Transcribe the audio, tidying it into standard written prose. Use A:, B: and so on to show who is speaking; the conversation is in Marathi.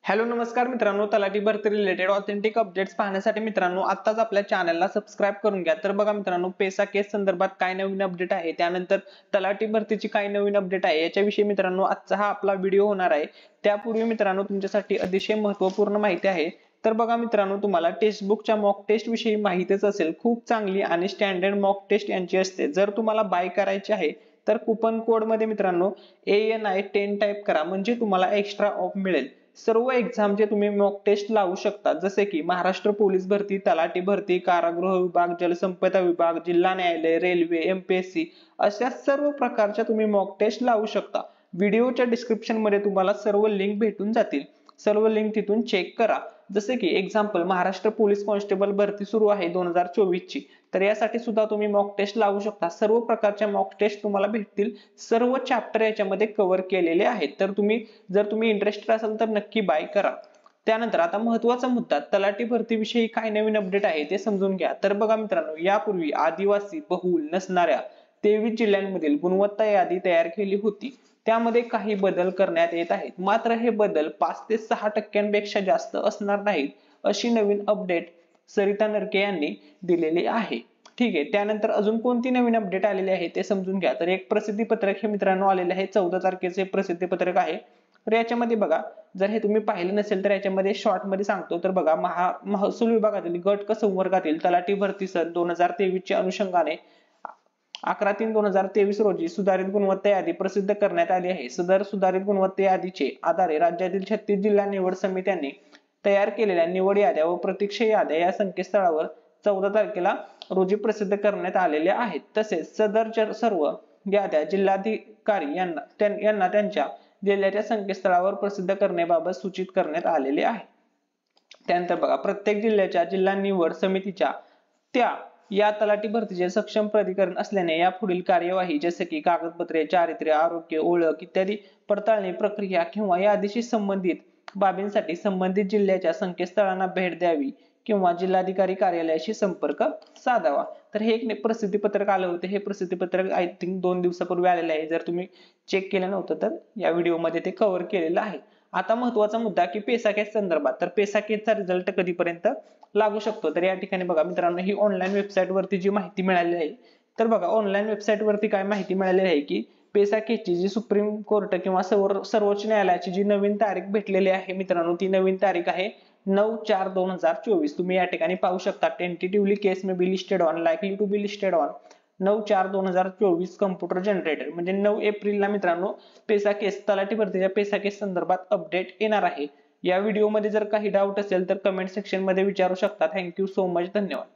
A: हॅलो नमस्कार मित्रांनो, तलाठी भरती रिलेटेड ऑथेंटिक अपडेट्स पाहण्यासाठी मित्रांनो आत्ताच आपल्या चॅनलला सबस्क्राइब करून घ्या। तर बघा मित्रांनो, पेसा केस संदर्भात काय नवीन अपडेट आहे, त्यानंतर तलाठी भरतीची काय नवीन अपडेट आहे याच्याविषयी मित्रांनो आजचा हा आपला व्हिडिओ होणार आहे। त्यापूर्वी मित्रांनो तुमच्यासाठी अतिशय महत्त्वपूर्ण माहिती आहे। तर बघा मित्रांनो, तुम्हाला टेक्स्ट बुकच्या मॉक टेस्ट विषयी माहितीच असेल, खूप चांगली आणि स्टँडर्ड मॉक टेस्ट यांची असते। जर तुम्हाला बाय करायची आहे तर कुपन कोड मध्ये मित्रांनो ANI 10 टाइप करा, म्हणजे तुम्हाला एक्स्ट्रा ऑफ मिळेल। सर्व एक्झामचे तुम्ही मॉक टेस्ट लावू शकता, जसे की महाराष्ट्र पोलीस भरती, तलाठी भरती, कारागृह विभाग, जलसंपदा विभाग, जिल्हा न्यायालय, रेल्वे, MPSC अशा सर्व प्रकारच्या तुम्ही मॉक टेस्ट लावू शकता। व्हिडिओच्या डिस्क्रिप्शन मध्ये तुम्हाला सर्व लिंक भेटून जातील, सर्व लिंक तिथून चेक करा। जसे की एक्झाम्पल महाराष्ट्र पोलीस कॉन्स्टेबल भरती सुरू आहे 2024 ची, तर यासाठी सुद्धा तुम्ही मॉक टेस्ट लावू शकता। सर्व प्रकारच्या मॉक टेस्ट तुम्हाला भेटतील, सर्व चॅप्टर याच्यामध्ये कव्हर केलेले आहेत। तर जर तुम्ही इंटरेस्टेड असाल तर नक्की बाय करा। त्यानंतर आता महत्त्वाचा मुद्दा, तलाठी भरती विषयी काय नवीन अपडेट आहे ते समजून घ्या। तर बघा मित्रांनो, यापूर्वी आदिवासी बहुल नसणाऱ्या 23 जिल्ह्यांमधील गुणवत्ता यादी तयार केली होती, त्यामध्ये काही बदल करण्यात येत आहेत। मात्र हे बदल 5 ते 6% जास्त असणार नाहीत, अशी नवीन अपडेट सरिता नरके यांनी दिलेली आहे। ठीक आहे, त्यानंतर अजून कोणती नवीन अपडेट आलेली आहे ते समजून घ्या। तर एक प्रसिद्धी पत्रक हे मित्रांनो आलेले आहे, 14 तारखेचे प्रसिद्धी पत्रक आहे। तर याच्यामध्ये बघा, जर हे तुम्ही पाहिले नसेल तर याच्यामध्ये शॉर्ट मध्ये सांगतो। तर बघा, महसूल विभागातील गट क संवर्गातील तलाठी भरती सन 2023 च्या अनुषंगाने 11/3/2023 रोजी सुधारित गुणवत्ता यादी प्रसिद्ध करण्यात आली आहे। सदर सुधारित गुणवत्ता यादीचे आधारे राज्यातील 36 जिल्हा निवड समित्यांनी तयार केलेल्या निवड याद्या व प्रतीक्षा याद्या या संकेतस्थळावर 14 तारखेला रोजी प्रसिद्ध करण्यात आलेल्या आहेत। तसेच सदर सर्व याद्या जिल्हाधिकारी यांना त्यांच्या जिल्ह्याच्या संकेतस्थळावर प्रसिद्ध करण्याबाबत सूचित करण्यात आलेले आहे। त्यानंतर बघा, प्रत्येक जिल्ह्याच्या जिल्हा निवड समितीच्या या तलाठी भरतीचे सक्षम प्राधिकरण असल्याने यापुढील कार्यवाही जसे की कागदपत्रे, चारित्र्य, आरोग्य, ओळख इत्यादी पडताळणी प्रक्रिया किंवा यादीशी संबंधित बाबींसाठी संबंधित जिल्ह्याच्या संकेतस्थळांना भेट द्यावी किंवा जिल्हाधिकारी कार्यालयाशी संपर्क साधावा। तर हे एक प्रसिद्धी पत्रक आलं होतं, हे प्रसिद्धी पत्रक आय थिंक 2 दिवसापूर्वी आलेलं आहे। जर तुम्ही चेक केलं नव्हतं तर या व्हिडिओमध्ये ते कव्हर केलेलं आहे। आता महत्त्वाचा मुद्दा की पेसा केस संदर्भात, तर पेसा केसचा रिझल्ट कधीपर्यंत लागू शकतो। तर या ठिकाणी बघा मित्रांनो, ही ऑनलाईन वेबसाईट वरती जी माहिती मिळालेली आहे, तर बघा ऑनलाईन वेबसाईट वरती काय माहिती मिळालेली आहे की पेसा केसची जी सुप्रीम कोर्ट किंवा सर्वोच्च न्यायालयाची जी नवीन तारीख भेटलेली आहे मित्रांनो, ती नवीन तारीख आहे 9/4/2024। तुम्ही या ठिकाणी पाहू शकता, tentatively case may be listed on, likely to be listed on 9/4/2024 computer generated, म्हणजे 9 एप्रिलला मित्रांनो पेसा केस, तलाठी भरतीच्या पेसा केस संदर्भात अपडेट येणार आहे। या व्हिडिओमध्ये जर काही डाऊट असेल तर कमेंट सेक्शन मध्ये विचारू शकता। थँक्यू सो मच, धन्यवाद।